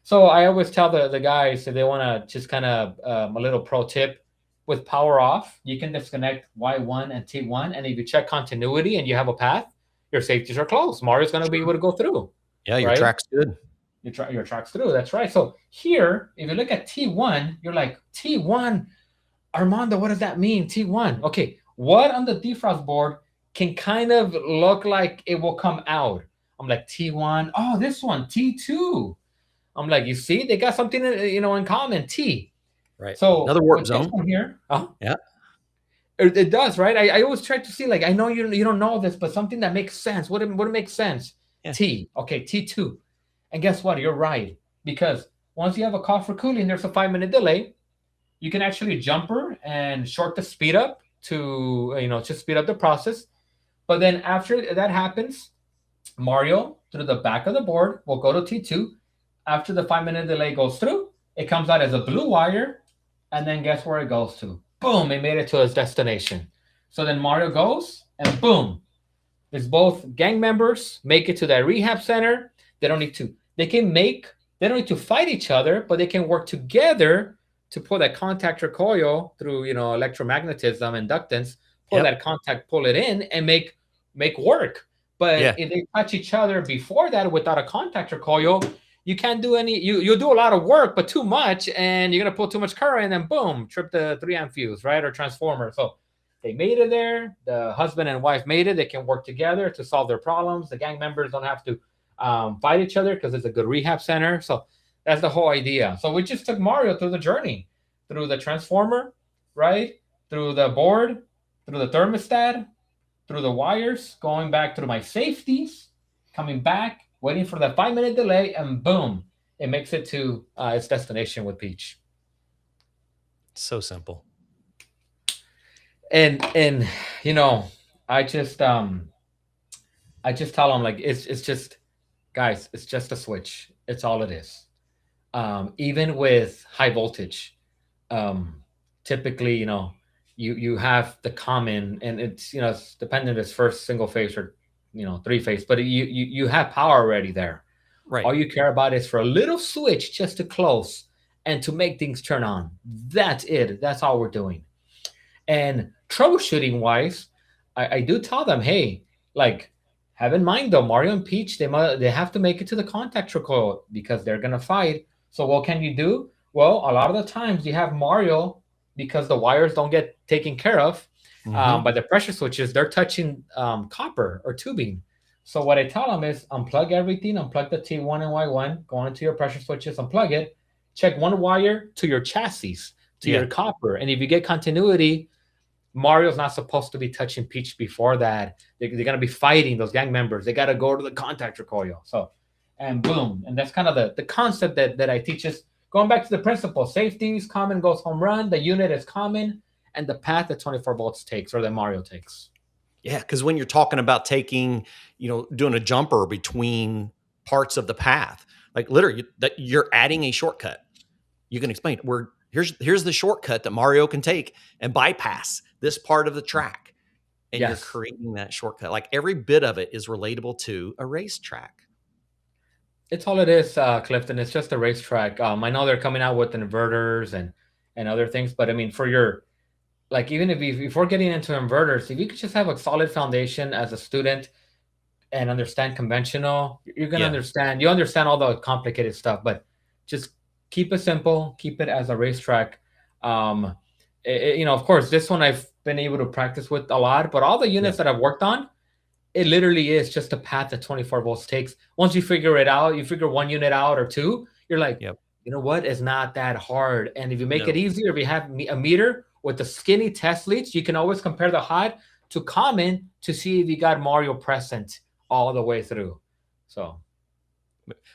So I always tell the guys, if they want to just kind of a little pro tip, with power off, you can disconnect Y1 and T1, and if you check continuity and you have a path, your safeties are closed. Mario's going to be able to go through. Yeah, your track's good. Your track's through. That's right. So here, if you look at T1, you're like, T1, Armando, what does that mean? T1. Okay, what on the defrost board can kind of look like it will come out? I'm like, T1. Oh, this one, T2. I'm like, you see, they got something in common. T. Right. So another warp zone here. Yeah. It does, right? I always try to see, like, I know you don't know this, but something that makes sense. What makes sense? Yeah. T. Okay, T2. And guess what? You're right. Because once you have a call for cooling, there's a 5-minute delay. You can actually jumper and short the speed up to, just speed up the process. But then after that happens, Mario, through the back of the board, will go to T2. After the 5-minute delay goes through, it comes out as a blue wire. And then guess where it goes to? Boom, it made it to its destination. So then Mario goes, and boom, there's both gang members make it to that rehab center. They don't need to fight each other, but they can work together to pull that contactor coil through, electromagnetism, inductance, that contact, pull it in, and make work. But if they touch each other before that without a contactor coil, you can't do any, you'll do a lot of work, but too much, and you're going to pull too much current, and boom, trip the 3-amp fuse, right, or transformer. So they made it there. The husband and wife made it. They can work together to solve their problems. The gang members don't have to fight each other because it's a good rehab center. So that's the whole idea. So we just took Mario through the journey, through the transformer, right, through the board, through the thermostat, through the wires, going back through my safeties, coming back, waiting for that 5-minute delay, and boom, it makes it to its destination with Peach. So simple. And you know, I just tell them like it's just, guys, it's just a switch. It's all it is. Even with high voltage, um, typically, you know, you have the common, and it's, you know, it's dependent, it's first single phase or, you know, three phase, but you have power already there. Right. All you care about is for a little switch just to close and to make things turn on. That's it. That's all we're doing. And troubleshooting wise, I do tell them, hey, like, have in mind though, Mario and Peach, they have to make it to the contactor coil because they're gonna fight. So what can you do? Well, a lot of the times you have Mario, because the wires don't get taken care of by the pressure switches. They're touching copper or tubing. So what I tell them is unplug everything, unplug the T1 and Y1, go into your pressure switches, unplug it, check one wire to your chassis, to your copper. And if you get continuity, Mario's not supposed to be touching Peach before that. They're going to be fighting those gang members. They got to go to the contactor coil. So, and boom. And that's kind of the concept that I teach is going back to the principle. Safety is common, goes home run. The unit is common. And the path that 24 volts takes, or that Mario takes. Yeah, because when you're talking about taking, you know, doing a jumper between parts of the path, like literally that you're adding a shortcut. You can explain where here's the shortcut that Mario can take and bypass this part of the track. And you're creating that shortcut. Like every bit of it is relatable to a racetrack. It's all it is, Clifton. It's just a racetrack. I know they're coming out with inverters and other things, but I mean, for your, like, even if we're getting into inverters, if you could just have a solid foundation as a student and understand conventional, you're going to understand. You understand all the complicated stuff, but just keep it simple. Keep it as a racetrack. You know, of course, this one I've been able to practice with a lot, but all the units that I've worked on, it literally is just a path that 24 volts takes. Once you figure it out, you figure one unit out or two, you're like, you know what? It's not that hard. And if you make it easier, if you have a meter with the skinny test leads, you can always compare the hot to common to see if you got Mario present all the way through. So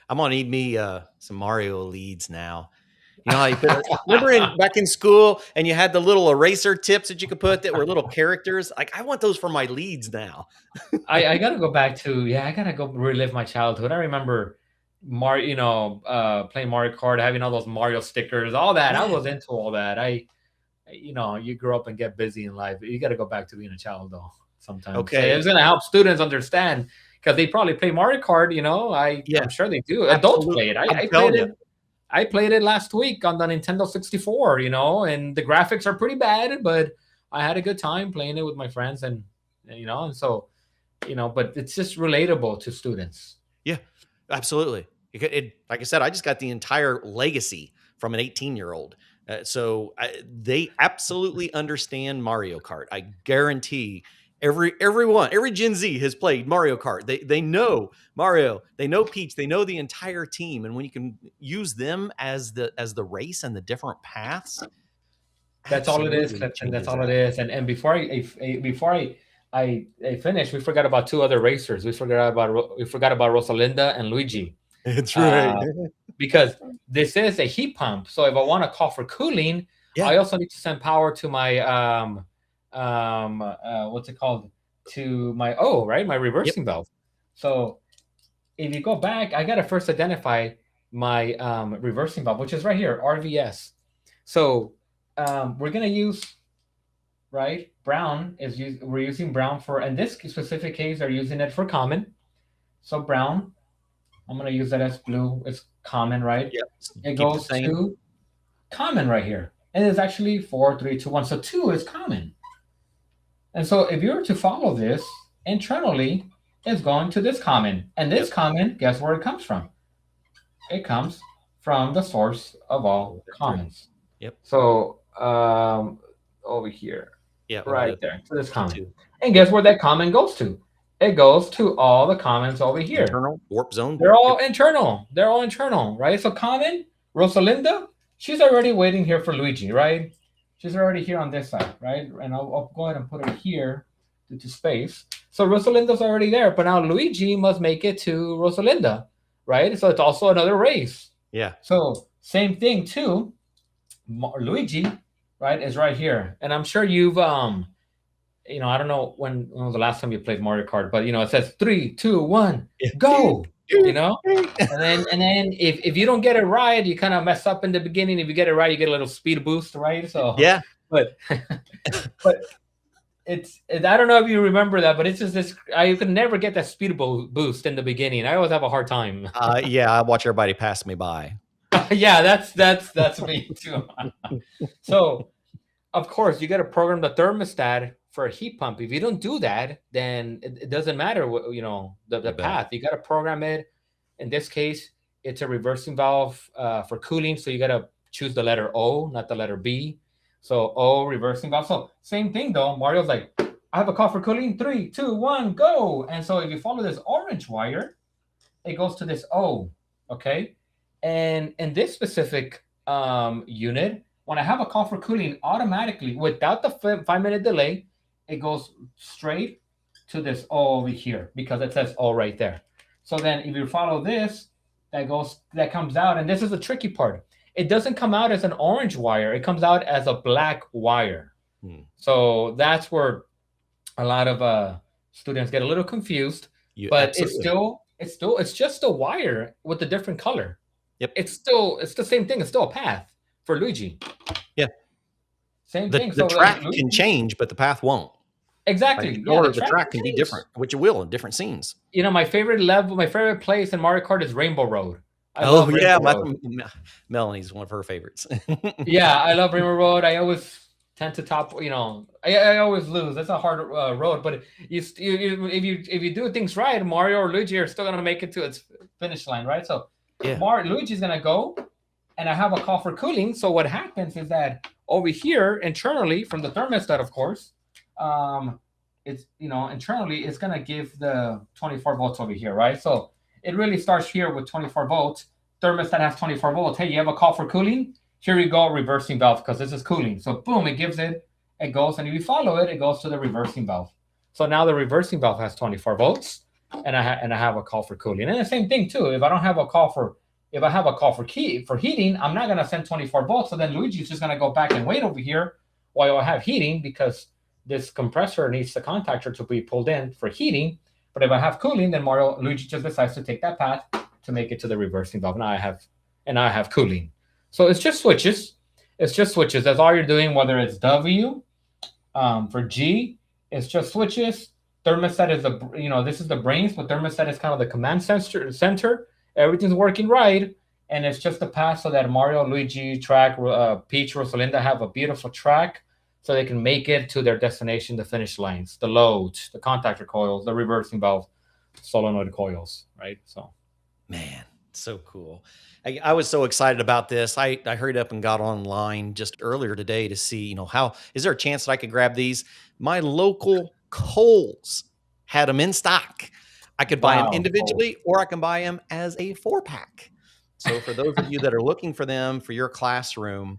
I'm gonna need me some Mario leads now. You know how you put, remember back in school and you had the little eraser tips that you could put that were little characters? Like I want those for my leads now. I gotta go back to, I gotta go relive my childhood. I remember Mario, you know, playing Mario Kart, having all those Mario stickers, all that. I was into all that. You know, you grow up and get busy in life. You got to go back to being a child, though, sometimes. Okay. So it's going to help students understand because they probably play Mario Kart, you know. I'm sure they do. Adults play it. I played it last week on the Nintendo 64, you know, and the graphics are pretty bad, but I had a good time playing it with my friends and you know, and so, you know, but it's just relatable to students. Yeah, absolutely. Like I said, I just got the entire legacy from an 18-year-old. So they absolutely understand Mario Kart. I guarantee every Gen Z has played Mario Kart. They know Mario, they know Peach, they know the entire team. And when you can use them as the race and the different paths, that's all it is, Clifton. That's all it is. And before I finish, we forgot about two other racers. We forgot about Rosalinda and Luigi. That's right. Because this is a heat pump. So if I want to call for cooling, I also need to send power to my what's it called? To my my reversing valve. So if you go back, I gotta first identify my reversing valve, which is right here, RVS. So we're gonna use brown we're using brown for, in this specific case, they're using it for common. So brown, I'm going to use that as blue. It's common, right? Yep. It goes to common right here. And it's actually 4, 3, 2, 1. So 2 is common. And so if you were to follow this, internally, it's going to this common. And this common, guess where it comes from? It comes from the source of all commons. Yep. So over here. Yeah. Right there. So this common. And guess where that common goes to? It goes to all the commons over here. Internal warp zone. They're all internal. They're all internal, right? So common, Rosalinda, she's already waiting here for Luigi, right? She's already here on this side, right? And I'll go ahead and put her here due to space. So Rosalinda's already there, but now Luigi must make it to Rosalinda, right? So it's also another race. Yeah. So same thing too. Luigi, right, is right here. And I'm sure you've I don't know when was the last time you played Mario Kart, but it says 3, 2, 1, go. And then if you don't get it right, you kind of mess up in the beginning. If you get it right, you get a little speed boost, right? So Yeah. but I don't know if you remember that, but it's just this. I could never get that speed boost in the beginning. I always have a hard time. Yeah, I watch everybody pass me by. Yeah, that's me too. So of course you got to program the thermostat for a heat pump. If you don't do that, then it doesn't matter what the path. You got to program it. In this case, it's a reversing valve for cooling. So you got to choose the letter O, not the letter B. So O, reversing valve. So same thing though. Mario's like, I have a call for cooling. 3, 2, 1, go. And so if you follow this orange wire, it goes to this O. Okay. And in this specific unit, when I have a call for cooling, automatically, without the 5-minute delay, it goes straight to this O over here because it says O right there. So then if you follow this, that comes out, and this is the tricky part. It doesn't come out as an orange wire. It comes out as a black wire. So that's where a lot of students get a little confused. But absolutely. it's just a wire with a different color. Yep. It's the same thing. It's still a path for Luigi. Yeah. Same thing. The track can change, but the path won't. Exactly. Or the track can be different, which it will in different scenes. My favorite place in Mario Kart is Rainbow Road. Melanie's one of her favorites. Yeah, I love Rainbow Road. I always tend to top. I always lose. That's a hard road, but if you do things right, Mario or Luigi are still gonna make it to its finish line, right? So Luigi's gonna go, and I have a call for cooling. So what happens is that over here internally from the thermostat, of course, it's internally it's gonna give the 24 volts over here, right? So it really starts here with 24 volts. Thermostat has 24 volts. Hey, you have a call for cooling? Here you go, reversing valve, because this is cooling. So boom, it gives it goes, and if you follow it, it goes to the reversing valve. So now the reversing valve has 24 volts, and I have a call for cooling. And the same thing too. If I have a call for heating, I'm not gonna send 24 volts. So then Luigi's just gonna go back and wait over here while I have heating, because this compressor needs the contactor to be pulled in for heating. But if I have cooling, then Luigi just decides to take that path to make it to the reversing valve. Now I have cooling. So it's just switches. That's all you're doing, whether it's W, for G, it's just switches. Thermostat is this is the brains, but thermostat is kind of the command center. Everything's working right, and it's just a path so that Mario, Luigi, track, Peach, Rosalinda have a beautiful track, so they can make it to their destination, the finish lines, the loads, the contactor coils, the reversing valve, solenoid coils, right? So, man, so cool. I was so excited about this. I hurried up and got online just earlier today to see, how is there a chance that I could grab these? My local Kohl's had them in stock. I could buy them individually, or I can buy them as a 4-pack. So for those of you that are looking for them for your classroom,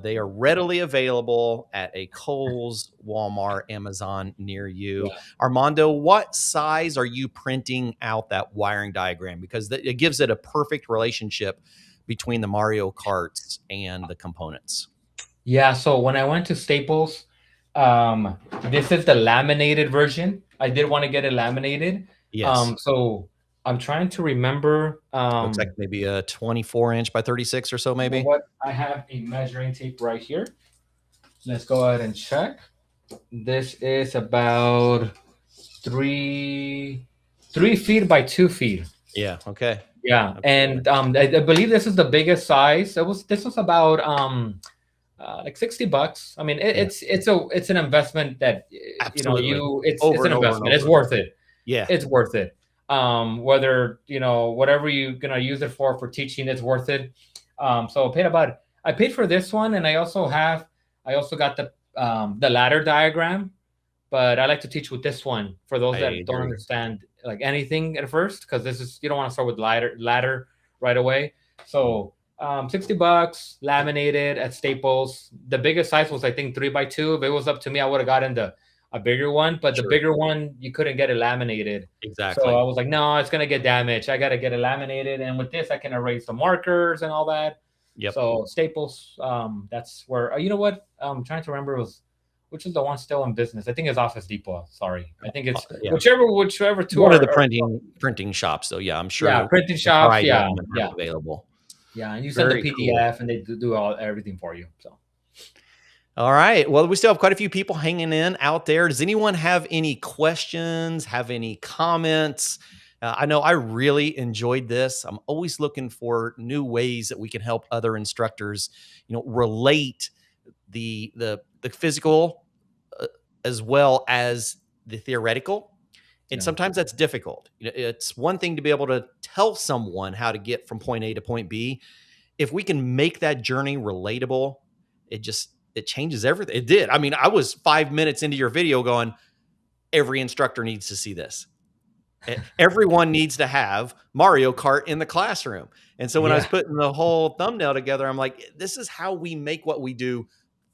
they are readily available at a Kohl's, Walmart, Amazon near you. Yeah. Armando, what size are you printing out that wiring diagram? Because it gives it a perfect relationship between the Mario Karts and the components. Yeah, so when I went to Staples, this is the laminated version. I did want to get it laminated. Yes. So I'm trying to remember. Looks like maybe a 24-inch by 36 or so, maybe. You know what? I have a measuring tape right here. Let's go ahead and check. This is about 3 feet by 2 feet. Yeah. Okay. Yeah, and I believe this is the biggest size. This was about like $60. I mean, it's an investment that Absolutely. It's an investment. It's worth it. Yeah, it's worth it. Whether whatever you're gonna use it for teaching, it's worth it. So I paid for this one, and I also got the ladder diagram, but I like to teach with this one for those that don't understand like anything at first, because you don't want to start with ladder right away. So $60 laminated at Staples. The biggest size was, I think, 3x2. If it was up to me, I would have gotten a bigger one, but the bigger one, you couldn't get it laminated. Exactly. So I was like, no, it's going to get damaged. I got to get it laminated. And with this, I can erase the markers and all that. Yep. So Staples, that's where, you know what? I'm trying to remember. Was which is the one still in business? I think it's Office Depot. Sorry, I think it's Yeah. whichever two One are of the printing shops, though. Yeah, I'm sure. Yeah, printing shops. Yeah, yeah, available. yeah, and you send the Very PDF, and they do everything for you. So. All right. Well, we still have quite a few people hanging in out there. Does anyone have any questions? Have any comments? I know I really enjoyed this. I'm always looking for new ways that we can help other instructors, relate the physical as well as the theoretical. And sometimes that's difficult. It's one thing to be able to tell someone how to get from point A to point B. If we can make that journey relatable, it changes everything. It did. I mean, I was 5 minutes into your video going, every instructor needs to see this. Everyone needs to have Mario Kart in the classroom. And so when I was putting the whole thumbnail together, I'm like, this is how we make what we do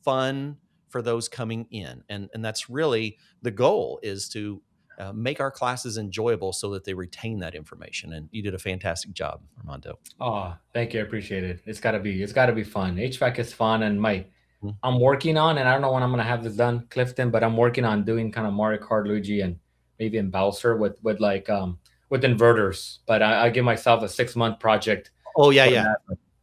fun for those coming in. And that's really the goal, is to make our classes enjoyable so that they retain that information. And you did a fantastic job, Armando. Oh, thank you. I appreciate it. It's gotta be fun. HVAC is fun. And I'm working on, and I don't know when I'm going to have this done, Clifton, but I'm working on doing kind of Mario Kart, Luigi, and maybe in Bowser with inverters. But I give myself a 6-month project. Oh yeah.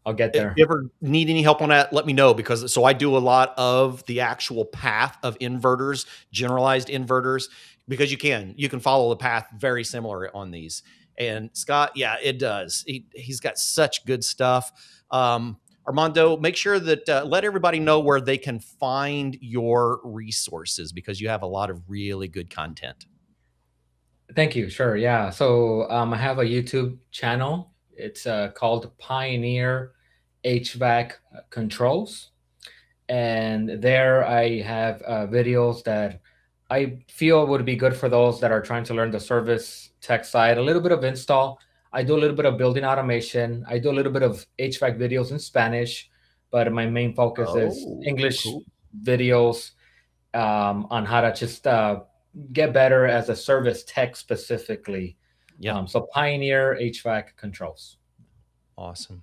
I'll get there. If you ever need any help on that, let me know, because I do a lot of the actual path of inverters, generalized inverters, because you can follow the path very similar on these. And Scott, yeah, it does. He's got such good stuff. Armando, make sure that let everybody know where they can find your resources, because you have a lot of really good content. Thank you. Sure. Yeah. So I have a YouTube channel. It's called Pioneer HVAC Controls. And there I have videos that I feel would be good for those that are trying to learn the service tech side, a little bit of install. I do a little bit of building automation. I do a little bit of HVAC videos in Spanish, but my main focus is English videos on how to just get better as a service tech specifically. Yeah. So Pioneer HVAC Controls. Awesome.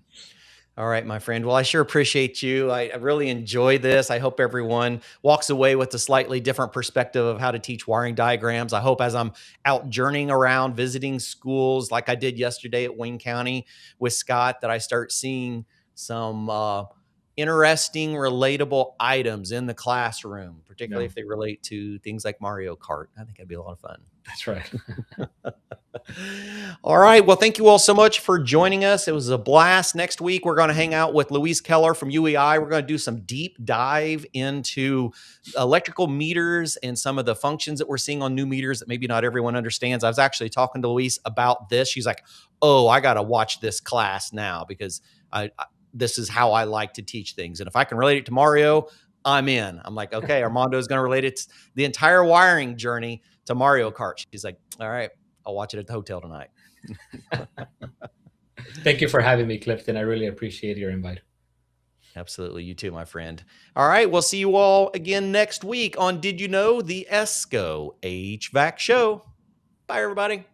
All right, my friend. Well, I sure appreciate you. I really enjoy this. I hope everyone walks away with a slightly different perspective of how to teach wiring diagrams. I hope as I'm out journeying around, visiting schools like I did yesterday at Wayne County with Scott, that I start seeing some interesting, relatable items in the classroom, particularly if they relate to things like Mario Kart. I think that'd be a lot of fun. That's right. All right. Well, thank you all so much for joining us. It was a blast. Next week, we're going to hang out with Louise Keller from UEI. We're going to do some deep dive into electrical meters and some of the functions that we're seeing on new meters that maybe not everyone understands. I was actually talking to Louise about this. She's like, oh, I got to watch this class now, because this is how I like to teach things. And if I can relate it to Mario, I'm in. I'm like, okay, Armando is going to relate it, the entire wiring journey, to Mario Kart. She's like, all right, I'll watch it at the hotel tonight. Thank you for having me, Clifton. I really appreciate your invite. Absolutely. You too, my friend. All right. We'll see you all again next week on Did You Know, the ESCO HVAC Show. Bye, everybody.